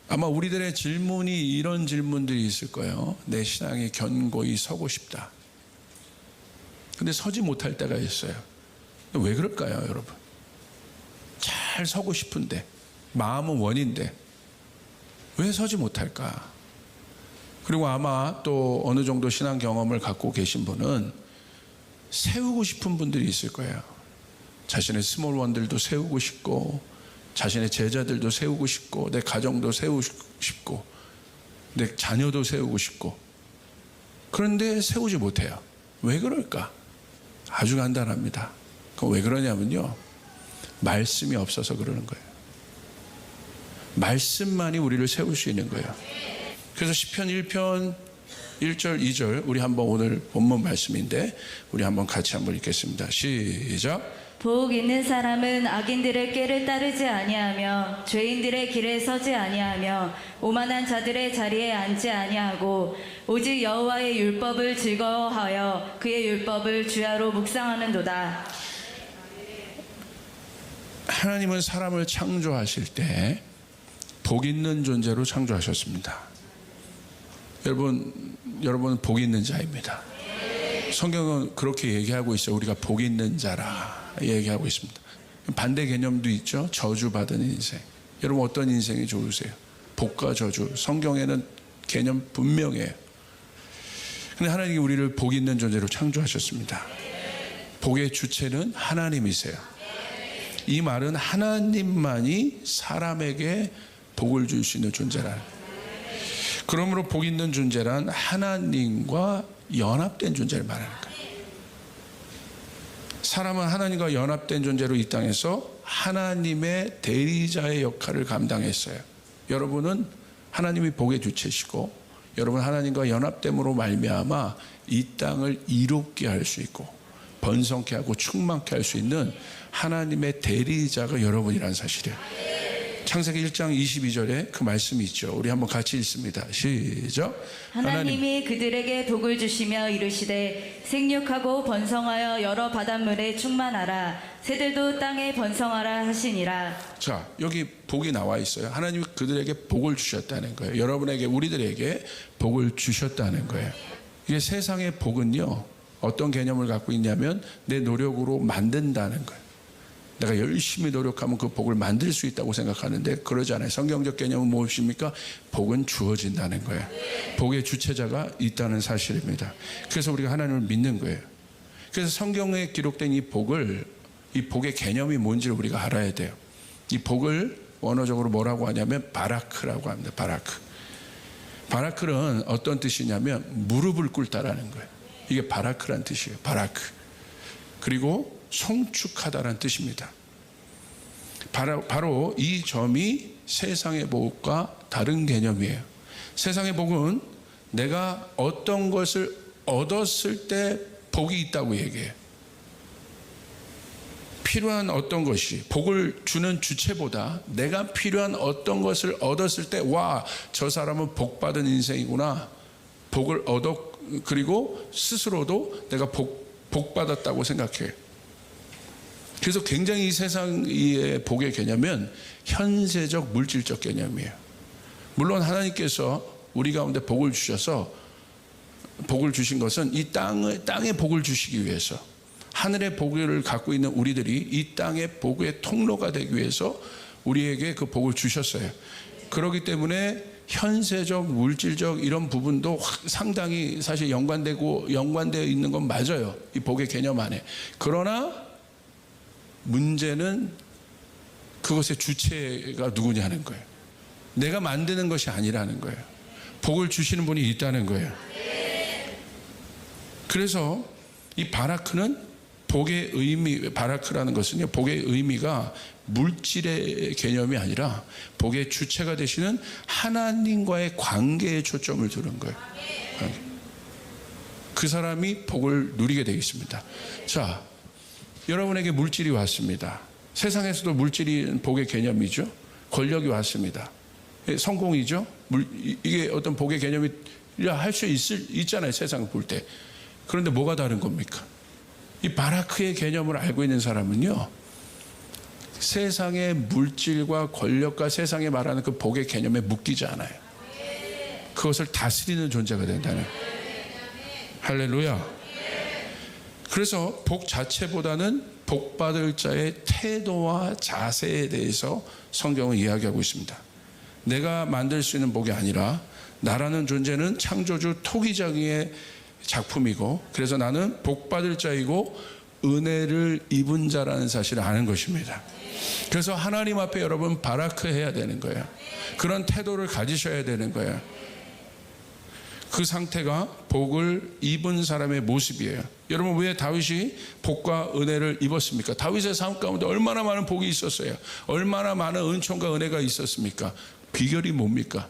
아마 우리들의 질문이 이런 질문들이 있을 거예요. 내 신앙에 견고히 서고 싶다. 근데 서지 못할 때가 있어요. 왜 그럴까요, 여러분? 잘 서고 싶은데, 마음은 원인데 왜 서지 못할까? 그리고 아마 또 어느 정도 신앙 경험을 갖고 계신 분은 세우고 싶은 분들이 있을 거예요. 자신의 스몰원들도 세우고 싶고, 자신의 제자들도 세우고 싶고, 내 가정도 세우고 싶고, 내 자녀도 세우고 싶고, 그런데 세우지 못해요. 왜 그럴까? 아주 간단합니다. 그럼 왜 그러냐면요, 말씀이 없어서 그러는 거예요. 말씀만이 우리를 세울 수 있는 거예요. 그래서 시편 1편 1절 2절 우리 한번 오늘 본문 말씀인데 우리 한번 같이 한번 읽겠습니다. 시작. 복 있는 사람은 악인들의 꾀를 따르지 아니하며 죄인들의 길에 서지 아니하며 오만한 자들의 자리에 앉지 아니하고 오직 여호와의 율법을 즐거워하여 그의 율법을 주야로 묵상하는도다. 하나님은 사람을 창조하실 때 복 있는 존재로 창조하셨습니다. 여러분 복 있는 자입니다. 성경은 그렇게 얘기하고 있어요. 우리가 복 있는 자라 얘기하고 있습니다. 반대 개념도 있죠. 저주받은 인생. 여러분 어떤 인생이 좋으세요? 복과 저주. 성경에는 개념 분명해요. 근데 하나님이 우리를 복 있는 존재로 창조하셨습니다. 복의 주체는 하나님이세요. 이 말은 하나님만이 사람에게 복을 줄 수 있는 존재라. 그러므로 복 있는 존재란 하나님과 연합된 존재를 말하는 거예요. 사람은 하나님과 연합된 존재로 이 땅에서 하나님의 대리자의 역할을 감당했어요. 여러분은 하나님이 복의 주체시고, 여러분 하나님과 연합됨으로 말미암아 이 땅을 이롭게 할 수 있고 번성케 하고 충만케 할 수 있는 하나님의 대리자가 여러분이라는 사실이에요. 창세기 1장 22절에 그 말씀이 있죠. 우리 한번 같이 읽습니다. 시작. 하나님이 그들에게 복을 주시며 이르시되 생육하고 번성하여 여러 바닷물에 충만하라 새들도 땅에 번성하라 하시니라. 자, 여기 복이 나와 있어요. 하나님이 그들에게 복을 주셨다는 거예요. 여러분에게, 우리들에게 복을 주셨다는 거예요. 이게 세상의 복은요, 어떤 개념을 갖고 있냐면 내 노력으로 만든다는 거예요. 내가 열심히 노력하면 그 복을 만들 수 있다고 생각하는데 그러지 않아요. 성경적 개념은 무엇입니까? 복은 주어진다는 거예요. 복의 주체자가 있다는 사실입니다. 그래서 우리가 하나님을 믿는 거예요. 그래서 성경에 기록된 이 복의 개념이 뭔지를 우리가 알아야 돼요. 이 복을 원어적으로 뭐라고 하냐면 바라크라고 합니다. 바라크는 어떤 뜻이냐면 무릎을 꿇다라는 거예요. 이게 바라크란 뜻이에요. 바라크. 그리고 송축하다라는 뜻입니다. 바로 이 점이 세상의 복과 다른 개념이에요. 세상의 복은 내가 어떤 것을 얻었을 때 복이 있다고 얘기해요. 필요한 어떤 것이, 복을 주는 주체보다 내가 필요한 어떤 것을 얻었을 때, 와, 저 사람은 복받은 인생이구나, 복을 그리고 스스로도 내가 복받았다고 생각해요. 그래서 굉장히 이 세상의 복의 개념은 현세적 물질적 개념이에요. 물론 하나님께서 우리 가운데 복을 주셔서, 복을 주신 것은 이 땅에 복을 주시기 위해서, 하늘의 복을 갖고 있는 우리들이 이 땅의 복의 통로가 되기 위해서 우리에게 그 복을 주셨어요. 그렇기 때문에 현세적 물질적 이런 부분도 상당히 사실 연관되어 있는 건 맞아요. 이 복의 개념 안에. 그러나 문제는 그것의 주체가 누구냐는 거예요. 내가 만드는 것이 아니라는 거예요. 복을 주시는 분이 있다는 거예요. 그래서 이 바라크는 복의 의미, 바라크라는 것은요, 복의 의미가 물질의 개념이 아니라 복의 주체가 되시는 하나님과의 관계에 초점을 두는 거예요. 그 사람이 복을 누리게 되겠습니다. 자, 여러분에게 물질이 왔습니다. 세상에서도 물질이 복의 개념이죠. 권력이 왔습니다. 성공이죠. 이게 어떤 복의 개념이 할 수 있잖아요. 세상을 볼 때. 그런데 뭐가 다른 겁니까? 이 바라크의 개념을 알고 있는 사람은요, 세상의 물질과 권력과 세상에 말하는 그 복의 개념에 묶이지 않아요. 그것을 다스리는 존재가 된다는. 할렐루야. 그래서 복 자체보다는 복받을 자의 태도와 자세에 대해서 성경은 이야기하고 있습니다. 내가 만들 수 있는 복이 아니라 나라는 존재는 창조주 토기장의 작품이고, 그래서 나는 복받을 자이고 은혜를 입은 자라는 사실을 아는 것입니다. 그래서 하나님 앞에 여러분 바라크 해야 되는 거예요. 그런 태도를 가지셔야 되는 거예요. 그 상태가 복을 입은 사람의 모습이에요. 여러분, 왜 다윗이 복과 은혜를 입었습니까? 다윗의 삶 가운데 얼마나 많은 복이 있었어요. 얼마나 많은 은총과 은혜가 있었습니까? 비결이 뭡니까?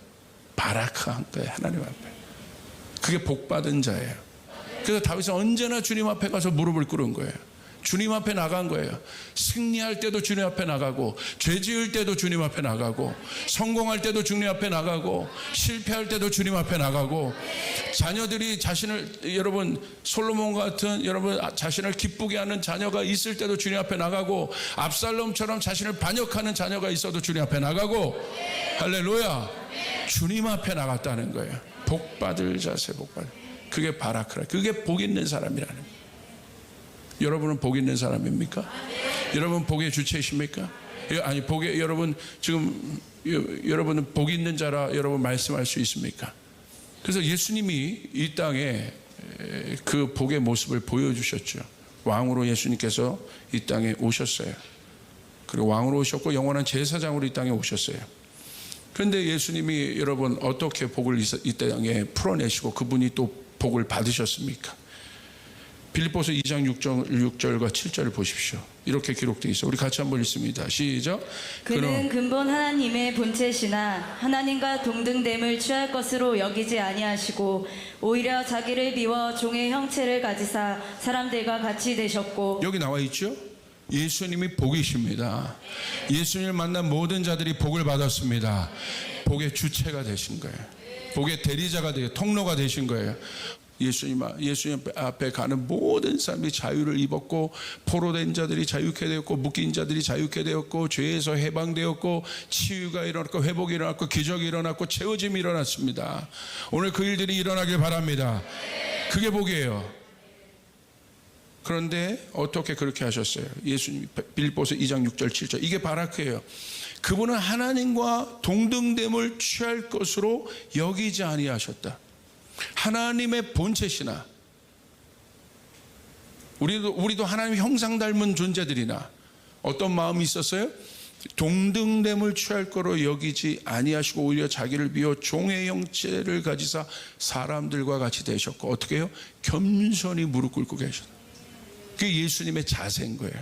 바라크한 거예요. 하나님 앞에. 그게 복받은 자예요. 그래서 다윗은 언제나 주님 앞에 가서 무릎을 꿇은 거예요. 주님 앞에 나간 거예요. 승리할 때도 주님 앞에 나가고, 죄 지을 때도 주님 앞에 나가고, 성공할 때도 주님 앞에 나가고, 실패할 때도 주님 앞에 나가고, 자녀들이 자신을, 여러분 솔로몬 같은 여러분 자신을 기쁘게 하는 자녀가 있을 때도 주님 앞에 나가고, 압살롬처럼 자신을 반역하는 자녀가 있어도 주님 앞에 나가고, 할렐루야. 주님 앞에 나갔다는 거예요. 복받을 자세, 복받을. 그게 바라크라. 그게 복 있는 사람이라는 거예요. 여러분은 복 있는 사람입니까? 여러분 복의 주체이십니까? 아니, 복의, 여러분 지금 여러분은 복 있는 자라 여러분 말씀할 수 있습니까? 그래서 예수님이 이 땅에 그 복의 모습을 보여주셨죠. 왕으로 예수님께서 이 땅에 오셨어요. 그리고 왕으로 오셨고 영원한 제사장으로 이 땅에 오셨어요. 그런데 예수님이 여러분 어떻게 복을 이 땅에 풀어내시고 그분이 또 복을 받으셨습니까? 빌립보서 2장 6절과 7절을 보십시오. 이렇게 기록되어 있어요. 우리 같이 한번 읽습니다. 시작. 그는 근본 하나님의 본체시나 하나님과 동등됨을 취할 것으로 여기지 아니하시고 오히려 자기를 비워 종의 형체를 가지사 사람들과 같이 되셨고. 여기 나와 있죠? 예수님이 복이십니다. 예수님을 만난 모든 자들이 복을 받았습니다. 복의 주체가 되신 거예요. 복의 대리자가 되고 통로가 되신 거예요. 예수님 앞에 가는 모든 사람이 자유를 입었고, 포로된 자들이 자유케 되었고, 묶인 자들이 자유케 되었고, 죄에서 해방되었고, 치유가 일어났고, 회복이 일어났고, 기적이 일어났고, 채워짐이 일어났습니다. 오늘 그 일들이 일어나길 바랍니다. 그게 복이에요. 그런데 어떻게 그렇게 하셨어요? 예수님, 빌립보서 2장 6절 7절. 이게 바라크예요. 그분은 하나님과 동등됨을 취할 것으로 여기지 아니하셨다. 하나님의 본체시나, 우리도 하나님 형상 닮은 존재들이나 어떤 마음이 있었어요? 동등됨을 취할 거로 여기지 아니하시고 오히려 자기를 비워 종의 형체를 가지사 사람들과 같이 되셨고, 어떻게 해요? 겸손히 무릎 꿇고 계셨다. 그게 예수님의 자세인 거예요.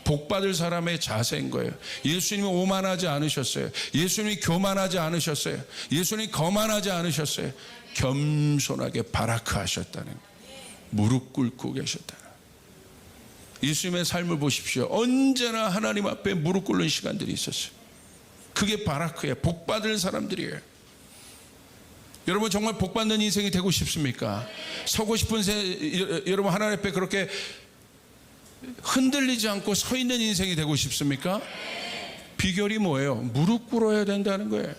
복받을 사람의 자세인 거예요. 예수님이 오만하지 않으셨어요. 예수님이 교만하지 않으셨어요. 예수님이 거만하지 않으셨어요. 겸손하게 바라크하셨다는 거예요. 무릎 꿇고 계셨다는 거예요. 예수님의 삶을 보십시오. 언제나 하나님 앞에 무릎 꿇는 시간들이 있었어요. 그게 바라크예요. 복받을 사람들이에요. 여러분 정말 복받는 인생이 되고 싶습니까? 서고 싶은 여러분 하나님 앞에 그렇게 흔들리지 않고 서 있는 인생이 되고 싶습니까? 비결이 뭐예요? 무릎 꿇어야 된다는 거예요.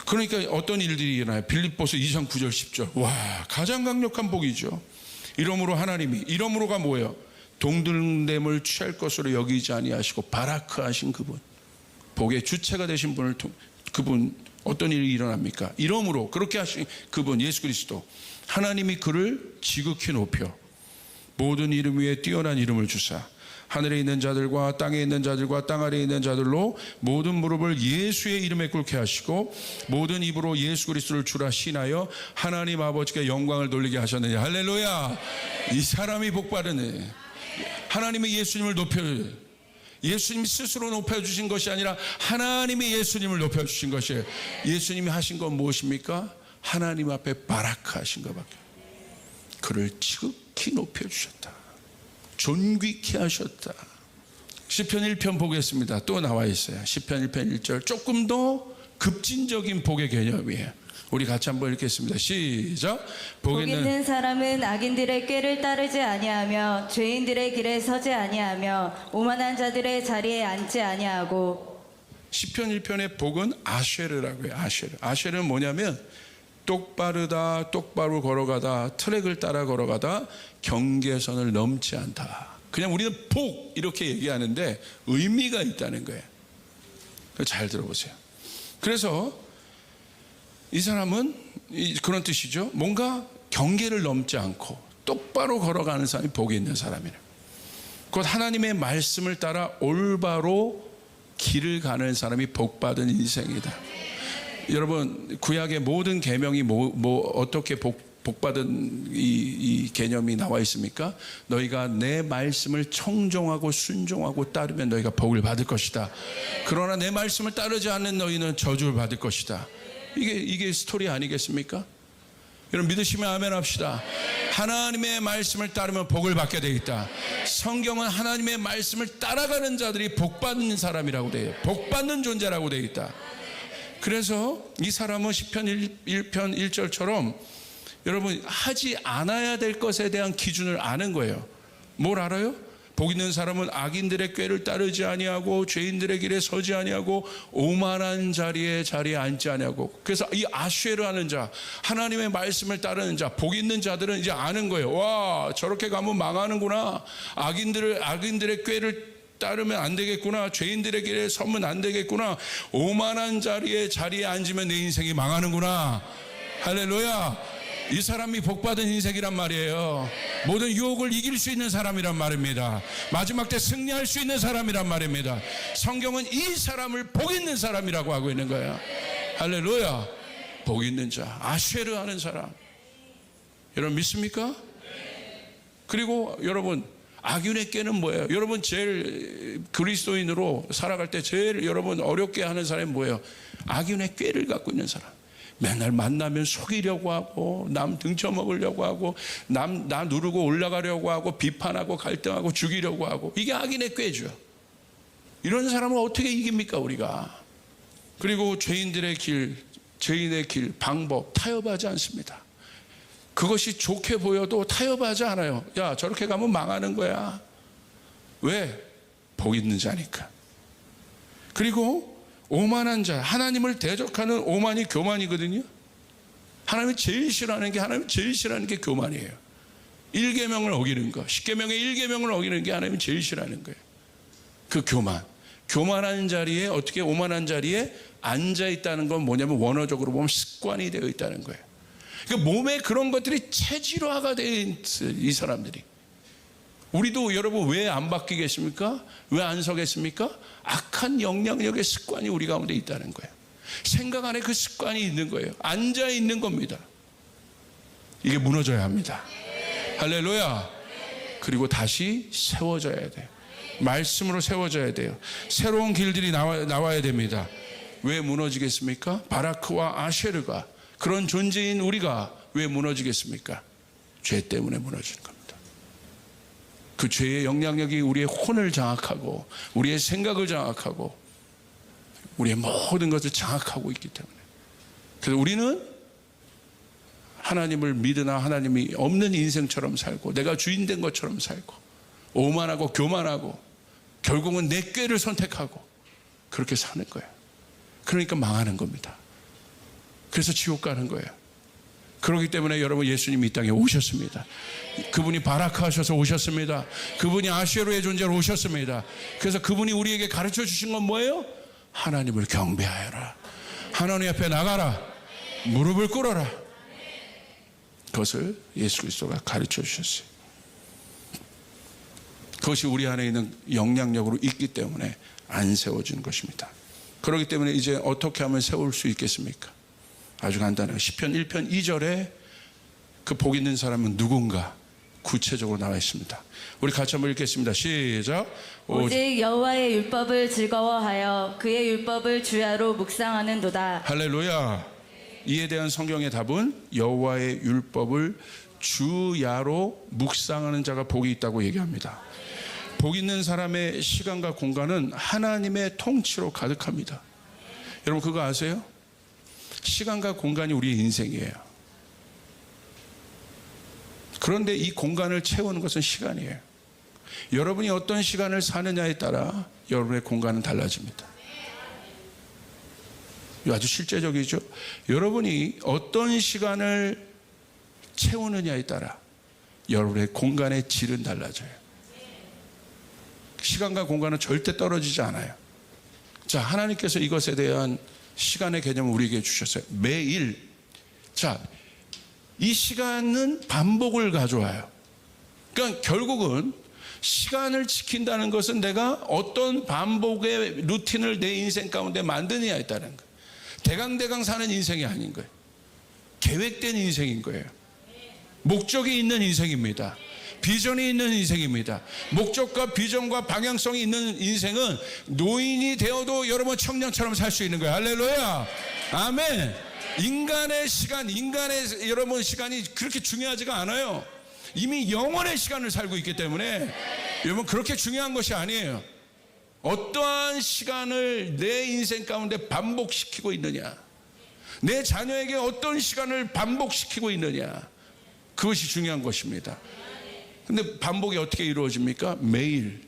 그러니까 어떤 일들이 일어나요? 빌립보서 2장 9절 10절. 와, 가장 강력한 복이죠. 이러므로 하나님이, 이러므로가 뭐예요? 동등됨을 취할 것으로 여기지 아니하시고 바라크하신 그분, 복의 주체가 되신 분을 그분 어떤 일이 일어납니까? 이러므로 그렇게 하신 그분 예수 그리스도, 하나님이 그를 지극히 높여 모든 이름 위에 뛰어난 이름을 주사 하늘에 있는 자들과 땅에 있는 자들과 땅 아래에 있는 자들로 모든 무릎을 예수의 이름에 꿇게 하시고 모든 입으로 예수 그리스도를 주라 신하여 하나님 아버지께 영광을 돌리게 하셨느냐. 할렐루야. 이 사람이 복받으네. 하나님이 예수님을 예수님이 스스로 높여주신 것이 아니라 하나님이 예수님을 높여주신 것이에요. 예수님이 하신 건 무엇입니까? 하나님 앞에 바라크하신 것밖에. 그를 지극히 높여주셨다. 존귀케 하셨다. 시편 1편 보겠습니다. 또 나와 있어요. 시편 1편 1절. 조금 더 급진적인 복의 개념이에요. 우리 같이 한번 읽겠습니다. 시작. 복 있는 사람은 악인들의 꾀를 따르지 아니하며 죄인들의 길에 서지 아니하며 오만한 자들의 자리에 앉지 아니하고. 시편 1편의 복은 아쉐르라고 해요. 아쉐르는 뭐냐면 똑바르다, 똑바로 걸어가다, 트랙을 따라 걸어가다, 경계선을 넘지 않다. 그냥 우리는 복 이렇게 얘기하는데 의미가 있다는 거예요. 잘 들어보세요. 그래서 이 사람은 그런 뜻이죠. 뭔가 경계를 넘지 않고 똑바로 걸어가는 사람이 복이 있는 사람이에요. 곧 하나님의 말씀을 따라 올바로 길을 가는 사람이 복받은 인생이다. 여러분, 구약의 모든 계명이 어떻게 복받은 이 개념이 나와 있습니까? 너희가 내 말씀을 청종하고 순종하고 따르면 너희가 복을 받을 것이다. 그러나 내 말씀을 따르지 않는 너희는 저주를 받을 것이다. 이게 스토리 아니겠습니까? 여러분 믿으시면 아멘 합시다. 하나님의 말씀을 따르면 복을 받게 되어 있다. 성경은 하나님의 말씀을 따라가는 자들이 복받는 사람이라고 되어 있다. 복받는 존재라고 되어 있다. 그래서 이 사람은 시편 1편 1절처럼 여러분 하지 않아야 될 것에 대한 기준을 아는 거예요. 뭘 알아요? 복 있는 사람은 악인들의 꾀를 따르지 아니하고 죄인들의 길에 서지 아니하고 오만한 자리에 앉지 아니하고. 그래서 이 아쉐르하는 자, 하나님의 말씀을 따르는 자, 복 있는 자들은 이제 아는 거예요. 와, 저렇게 가면 망하는구나. 악인들의 꾀를 따르면 안 되겠구나. 죄인들의 길에 서면 안 되겠구나. 오만한 자리에 앉으면 내 인생이 망하는구나. 할렐루야. 이 사람이 복받은 인생이란 말이에요. 모든 유혹을 이길 수 있는 사람이란 말입니다. 마지막 때 승리할 수 있는 사람이란 말입니다. 성경은 이 사람을 복 있는 사람이라고 하고 있는 거예요. 할렐루야. 복 있는 자, 아쉐르 하는 사람. 여러분 믿습니까? 그리고 여러분 악인의 꾀는 뭐예요? 여러분 제일 그리스도인으로 살아갈 때 제일 여러분 어렵게 하는 사람이 뭐예요? 악인의 꾀를 갖고 있는 사람. 맨날 만나면 속이려고 하고 남 등쳐먹으려고 하고 나 누르고 올라가려고 하고 비판하고 갈등하고 죽이려고 하고. 이게 악인의 꾀죠. 이런 사람을 어떻게 이깁니까 우리가? 그리고 죄인의 길, 방법 타협하지 않습니다. 그것이 좋게 보여도 타협하지 않아요. 야, 저렇게 가면 망하는 거야. 왜? 복 있는 자니까. 그리고 오만한 자, 하나님을 대적하는 오만이 교만이거든요. 하나님이 제일 싫어하는 게 교만이에요. 1계명을 어기는 거, 10계명의 1계명을 어기는 게 하나님이 제일 싫어하는 거예요. 그 교만한 자리에, 어떻게 오만한 자리에 앉아 있다는 건 뭐냐면 원어적으로 보면 습관이 되어 있다는 거예요. 그러니까 몸에 그런 것들이 체질화가 되어 있는 이 사람들이. 우리도 여러분 왜 안 바뀌겠습니까? 왜 안 서겠습니까? 악한 영향력의 습관이 우리 가운데 있다는 거예요. 생각 안에 그 습관이 있는 거예요. 앉아 있는 겁니다. 이게 무너져야 합니다. 할렐루야. 그리고 다시 세워져야 돼요. 말씀으로 세워져야 돼요. 새로운 길들이 나와야 됩니다. 왜 무너지겠습니까? 바라크와 아쉐르가, 그런 존재인 우리가 왜 무너지겠습니까? 죄 때문에 무너지는 겁니다. 그 죄의 영향력이 우리의 혼을 장악하고 우리의 생각을 장악하고 우리의 모든 것을 장악하고 있기 때문에. 그래서 우리는 하나님을 믿으나 하나님이 없는 인생처럼 살고 내가 주인 된 것처럼 살고 오만하고 교만하고 결국은 내 꾀를 선택하고 그렇게 사는 거예요. 그러니까 망하는 겁니다. 그래서 지옥 가는 거예요. 그렇기 때문에 여러분 예수님이 이 땅에 오셨습니다. 그분이 바라크하셔서 오셨습니다. 그분이 아쉐르의 존재로 오셨습니다. 그래서 그분이 우리에게 가르쳐 주신 건 뭐예요? 하나님을 경배하여라. 하나님 앞에 나가라. 무릎을 꿇어라. 그것을 예수 그리스도가 가르쳐 주셨어요. 그것이 우리 안에 있는 영향력으로 있기 때문에 안 세워지는 것입니다. 그렇기 때문에 이제 어떻게 하면 세울 수 있겠습니까? 아주 간단해요. 시편 1편 2절에 그 복 있는 사람은 누군가 구체적으로 나와 있습니다. 우리 같이 한번 읽겠습니다. 시작. 오직 여호와의 율법을 즐거워하여 그의 율법을 주야로 묵상하는도다. 할렐루야. 이에 대한 성경의 답은 여호와의 율법을 주야로 묵상하는 자가 복이 있다고 얘기합니다. 복 있는 사람의 시간과 공간은 하나님의 통치로 가득합니다. 여러분 그거 아세요? 시간과 공간이 우리의 인생이에요. 그런데 이 공간을 채우는 것은 시간이에요. 여러분이 어떤 시간을 사느냐에 따라 여러분의 공간은 달라집니다. 아주 실제적이죠. 여러분이 어떤 시간을 채우느냐에 따라 여러분의 공간의 질은 달라져요. 시간과 공간은 절대 떨어지지 않아요. 자, 하나님께서 이것에 대한 시간의 개념을 우리에게 주셨어요. 매일. 자, 이 시간은 반복을 가져와요. 그러니까 결국은 시간을 지킨다는 것은 내가 어떤 반복의 루틴을 내 인생 가운데 만드느냐에 따른 거예요. 대강대강 사는 인생이 아닌 거예요. 계획된 인생인 거예요. 목적이 있는 인생입니다. 비전이 있는 인생입니다. 목적과 비전과 방향성이 있는 인생은 노인이 되어도 여러분 청년처럼 살 수 있는 거예요. 할렐루야. 아멘. 인간의 시간, 인간의 여러분 시간이 그렇게 중요하지가 않아요. 이미 영원의 시간을 살고 있기 때문에 여러분 그렇게 중요한 것이 아니에요. 어떠한 시간을 내 인생 가운데 반복시키고 있느냐, 내 자녀에게 어떤 시간을 반복시키고 있느냐, 그것이 중요한 것입니다. 근데 반복이 어떻게 이루어집니까? 매일.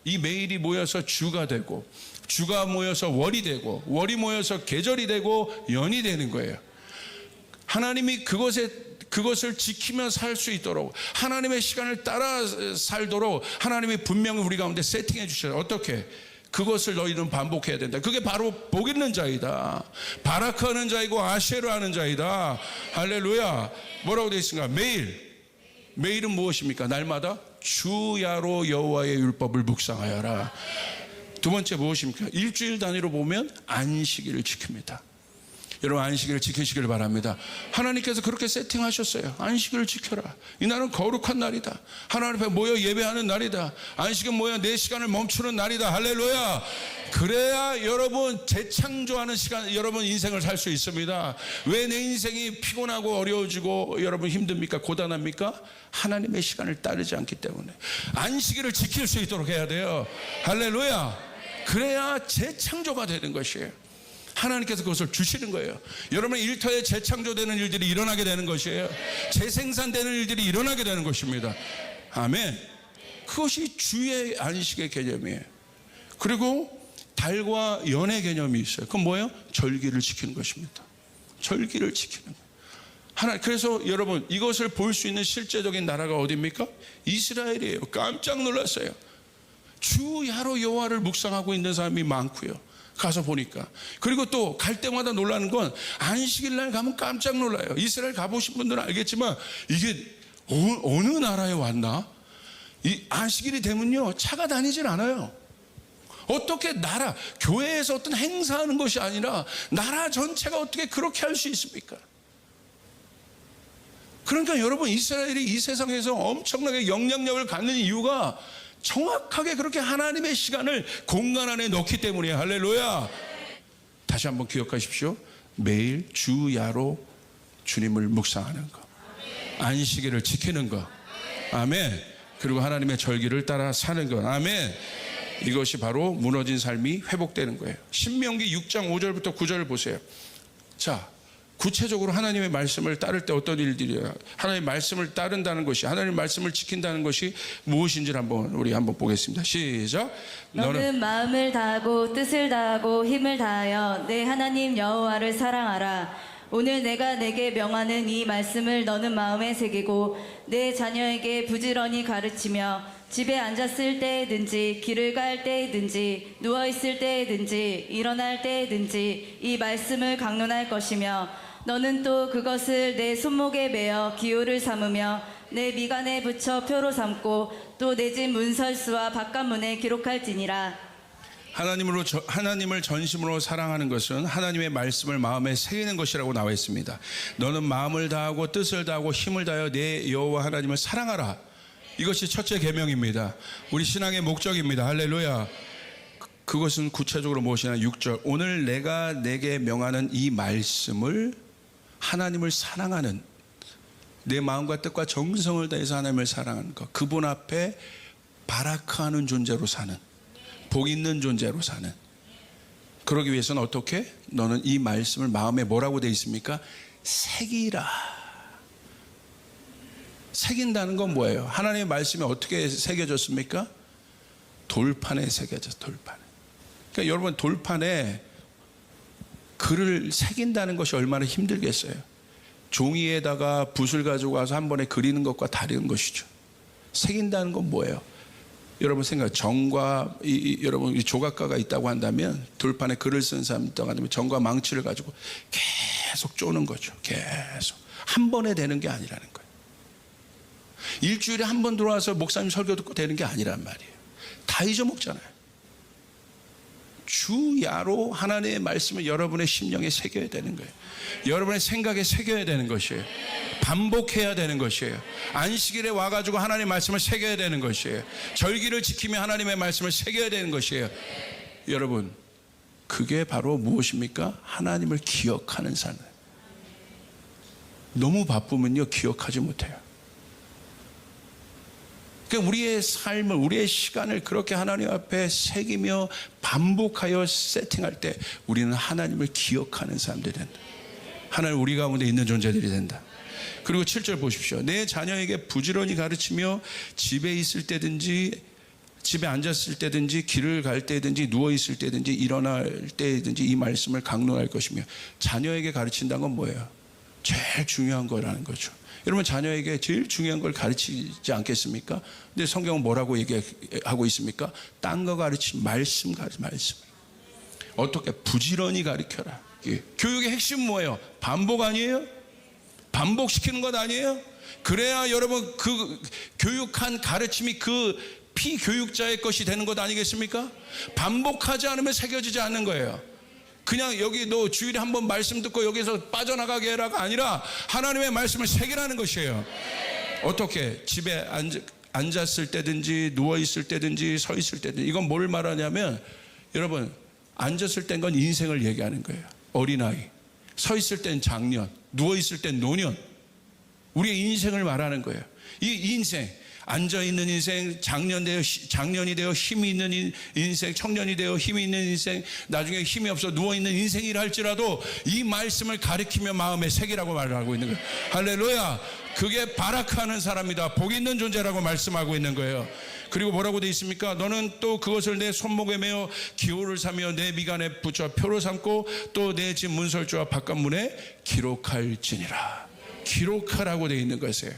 이 매일이 모여서 주가 되고, 주가 모여서 월이 되고, 월이 모여서 계절이 되고, 연이 되는 거예요. 하나님이 그것을 지키며 살 수 있도록, 하나님의 시간을 따라 살도록 하나님이 분명히 우리 가운데 세팅해 주셔요. 어떻게? 그것을 너희는 반복해야 된다. 그게 바로 복 있는 자이다. 바라크하는 자이고 아쉐르하는 자이다. 할렐루야. 뭐라고 되어 있습니까? 매일. 매일은 무엇입니까? 날마다 주야로 여호와의 율법을 묵상하여라. 두 번째 무엇입니까? 일주일 단위로 보면 안식일을 지킵니다. 여러분 안식일을 지키시길 바랍니다. 하나님께서 그렇게 세팅하셨어요. 안식일을 지켜라. 이 날은 거룩한 날이다. 하나님 앞에 모여 예배하는 날이다. 안식은 모여 내 시간을 멈추는 날이다. 할렐루야. 그래야 여러분 재창조하는 시간, 여러분 인생을 살 수 있습니다. 왜 내 인생이 피곤하고 어려워지고 여러분 힘듭니까? 고단합니까? 하나님의 시간을 따르지 않기 때문에. 안식일을 지킬 수 있도록 해야 돼요. 할렐루야. 그래야 재창조가 되는 것이에요. 하나님께서 그것을 주시는 거예요. 여러분의 일터에 재창조되는 일들이 일어나게 되는 것이에요. 재생산되는 일들이 일어나게 되는 것입니다. 아멘. 그것이 주의 안식의 개념이에요. 그리고 달과 연의 개념이 있어요. 그건 뭐예요? 절기를 지키는 것입니다. 절기를 지키는 거예요. 그래서 여러분 이것을 볼 수 있는 실제적인 나라가 어디입니까? 이스라엘이에요. 깜짝 놀랐어요. 주야로 여호와를 묵상하고 있는 사람이 많고요. 가서 보니까. 그리고 또 갈 때마다 놀라는 건 안식일 날 가면 깜짝 놀라요. 이스라엘 가보신 분들은 알겠지만 이게 어느 나라에 왔나? 이 안식일이 되면요 차가 다니질 않아요. 어떻게 나라, 교회에서 어떤 행사하는 것이 아니라 나라 전체가 어떻게 그렇게 할 수 있습니까? 그러니까 여러분 이스라엘이 이 세상에서 엄청나게 영향력을 갖는 이유가 정확하게 그렇게 하나님의 시간을 공간 안에 넣기 때문이에요. 할렐루야. 다시 한번 기억하십시오. 매일 주야로 주님을 묵상하는 것, 안식일을 지키는 것, 아멘. 그리고 하나님의 절기를 따라 사는 것, 아멘. 이것이 바로 무너진 삶이 회복되는 거예요. 신명기 6장 5절부터 9절을 보세요. 자, 구체적으로 하나님의 말씀을 따를 때 어떤 일들이야? 하나님의 말씀을 따른다는 것이, 하나님의 말씀을 지킨다는 것이 무엇인지를 우리 한번 보겠습니다. 시작. 너는 마음을 다하고 뜻을 다하고 힘을 다하여 내 하나님 여호와를 사랑하라. 오늘 내가 내게 명하는 이 말씀을 너는 마음에 새기고 내 자녀에게 부지런히 가르치며 집에 앉았을 때에든지 길을 갈 때에든지 누워있을 때에든지 일어날 때에든지 이 말씀을 강론할 것이며 너는 또 그것을 내 손목에 매어 기호를 삼으며 내 미간에 붙여 표로 삼고 또 내 집 문설수와 바깥문에 기록할지니라. 하나님을 전심으로 사랑하는 것은 하나님의 말씀을 마음에 새기는 것이라고 나와 있습니다. 너는 마음을 다하고 뜻을 다하고 힘을 다하여 내 여호와 하나님을 사랑하라. 이것이 첫째 계명입니다. 우리 신앙의 목적입니다. 할렐루야. 그것은 구체적으로 무엇이냐? 6절. 오늘 내가 내게 명하는 이 말씀을, 하나님을 사랑하는, 내 마음과 뜻과 정성을 다해서 하나님을 사랑하는 것, 그분 앞에 바라크하는 존재로 사는, 복 있는 존재로 사는, 그러기 위해서는 어떻게? 너는 이 말씀을 마음에 뭐라고 되어 있습니까? 새기라. 새긴다는 건 뭐예요? 하나님의 말씀이 어떻게 새겨졌습니까? 돌판에 새겨졌어. 돌판에. 그러니까 여러분, 돌판에 글을 새긴다는 것이 얼마나 힘들겠어요. 종이에다가 붓을 가지고 와서 한 번에 그리는 것과 다른 것이죠. 새긴다는 건 뭐예요? 여러분 생각, 정과 여러분 조각가가 있다고 한다면, 돌판에 글을 쓴 사람이 있다고 한다면 정과 망치를 가지고 계속 쪼는 거죠. 계속 한 번에 되는 게 아니라는 거예요. 일주일에 한 번 들어와서 목사님 설교 듣고 되는 게 아니란 말이에요. 다 잊어먹잖아요. 주야로 하나님의 말씀을 여러분의 심령에 새겨야 되는 거예요. 여러분의 생각에 새겨야 되는 것이에요. 반복해야 되는 것이에요. 안식일에 와가지고 하나님의 말씀을 새겨야 되는 것이에요. 절기를 지키며 하나님의 말씀을 새겨야 되는 것이에요. 여러분, 그게 바로 무엇입니까? 하나님을 기억하는 삶. 너무 바쁘면요, 기억하지 못해요. 그러니까 우리의 삶을, 우리의 시간을 그렇게 하나님 앞에 새기며 반복하여 세팅할 때 우리는 하나님을 기억하는 사람들이 된다. 하나님 우리 가운데 있는 존재들이 된다. 그리고 7절 보십시오. 내 자녀에게 부지런히 가르치며 집에 있을 때든지, 집에 앉았을 때든지, 길을 갈 때든지, 누워 있을 때든지, 일어날 때든지 이 말씀을 강론할 것이며. 자녀에게 가르친다는 건 뭐예요? 제일 중요한 거라는 거죠. 여러분, 자녀에게 제일 중요한 걸 가르치지 않겠습니까? 근데 성경은 뭐라고 얘기하고 있습니까? 딴 거 말씀 말씀. 어떻게? 부지런히 가르쳐라. 교육의 핵심 뭐예요? 반복 아니에요? 반복시키는 것 아니에요? 그래야 여러분 그 교육한 가르침이 그 피교육자의 것이 되는 것 아니겠습니까? 반복하지 않으면 새겨지지 않는 거예요. 그냥 여기 너 주일에 한 번 말씀 듣고 여기서 빠져나가게 해라가 아니라 하나님의 말씀을 새기라는 것이에요. 어떻게? 집에 앉았을 때든지, 누워있을 때든지, 서 있을 때든지. 이건 뭘 말하냐면, 여러분, 앉았을 땐 건 인생을 얘기하는 거예요. 어린아이. 서 있을 땐 장년, 누워있을 땐 노년. 우리의 인생을 말하는 거예요. 이 인생, 앉아있는 인생, 장년이 되어 힘이 있는 인생, 청년이 되어 힘이 있는 인생, 나중에 힘이 없어 누워있는 인생이라 할지라도 이 말씀을 가리키며 마음에 새기라고 말을 하고 있는 거예요. 할렐루야. 그게 바라크하는 사람이다. 복 있는 존재라고 말씀하고 있는 거예요. 그리고 뭐라고 되어 있습니까? 너는 또 그것을 내 손목에 매어 기호를 사며 내 미간에 붙여 표로 삼고 또 내 집 문설주와 바깥문에 기록할지니라. 기록하라고 되어 있는 것이에요.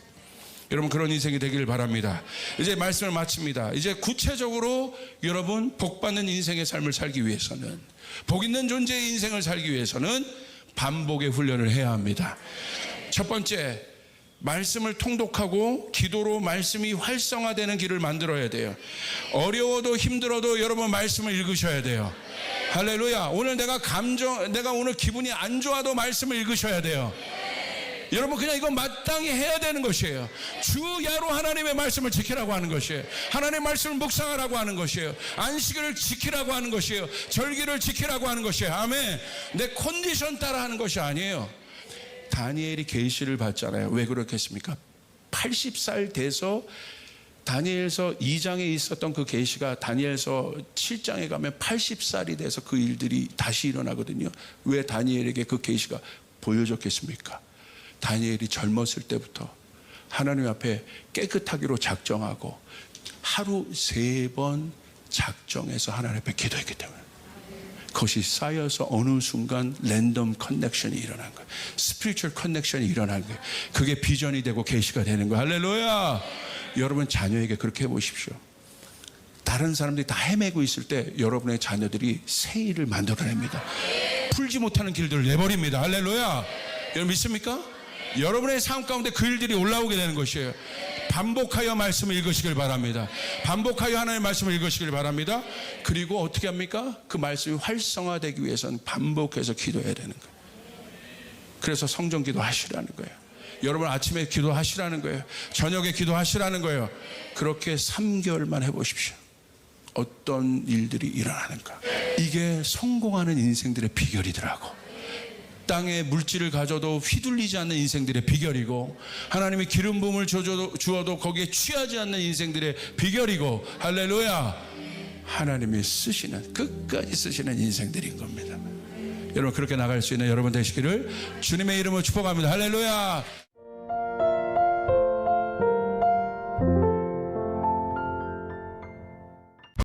여러분, 그런 인생이 되길 바랍니다. 이제 말씀을 마칩니다. 이제 구체적으로 여러분 복받는 인생의 삶을 살기 위해서는, 복 있는 존재의 인생을 살기 위해서는 반복의 훈련을 해야 합니다. 첫 번째, 말씀을 통독하고 기도로 말씀이 활성화되는 길을 만들어야 돼요. 어려워도 힘들어도 여러분 말씀을 읽으셔야 돼요. 할렐루야. 오늘 내가 오늘 기분이 안 좋아도 말씀을 읽으셔야 돼요. 여러분, 그냥 이건 마땅히 해야 되는 것이에요. 주야로 하나님의 말씀을 지키라고 하는 것이에요. 하나님의 말씀을 묵상하라고 하는 것이에요. 안식일을 지키라고 하는 것이에요. 절기를 지키라고 하는 것이에요. 아멘. 내 컨디션 따라 하는 것이 아니에요. 다니엘이 계시를 받잖아요. 왜 그렇겠습니까? 80살 돼서 다니엘서 2장에 있었던 그 계시가 다니엘서 7장에 가면 80살이 돼서 그 일들이 다시 일어나거든요. 왜 다니엘에게 그 계시가 보여졌겠습니까? 다니엘이 젊었을 때부터 하나님 앞에 깨끗하기로 작정하고 하루 3번 작정해서 하나님 앞에 기도했기 때문에 그것이 쌓여서 어느 순간 랜덤 커넥션이 일어난 거예요. 스피리추얼 커넥션이 일어난 거예요. 그게 비전이 되고 계시가 되는 거예요. 할렐루야. 여러분, 자녀에게 그렇게 해보십시오. 다른 사람들이 다 헤매고 있을 때 여러분의 자녀들이 새 일을 만들어냅니다. 풀지 못하는 길들을 내버립니다. 할렐루야. 여러분 믿습니까? 여러분의 삶 가운데 그 일들이 올라오게 되는 것이에요. 반복하여 말씀을 읽으시길 바랍니다. 반복하여 하나님의 말씀을 읽으시길 바랍니다. 그리고 어떻게 합니까? 그 말씀이 활성화되기 위해서는 반복해서 기도해야 되는 거예요. 그래서 성전 기도하시라는 거예요. 여러분 아침에 기도하시라는 거예요. 저녁에 기도하시라는 거예요. 그렇게 3개월만 해보십시오. 어떤 일들이 일어나는가. 이게 성공하는 인생들의 비결이더라고. 땅에 물질을 가져도 휘둘리지 않는 인생들의 비결이고, 하나님이 기름 부음을 주어도 거기에 취하지 않는 인생들의 비결이고, 할렐루야. 하나님이 쓰시는, 끝까지 쓰시는 인생들인 겁니다. 여러분, 그렇게 나갈 수 있는 여러분 되시기를 주님의 이름으로 축복합니다. 할렐루야.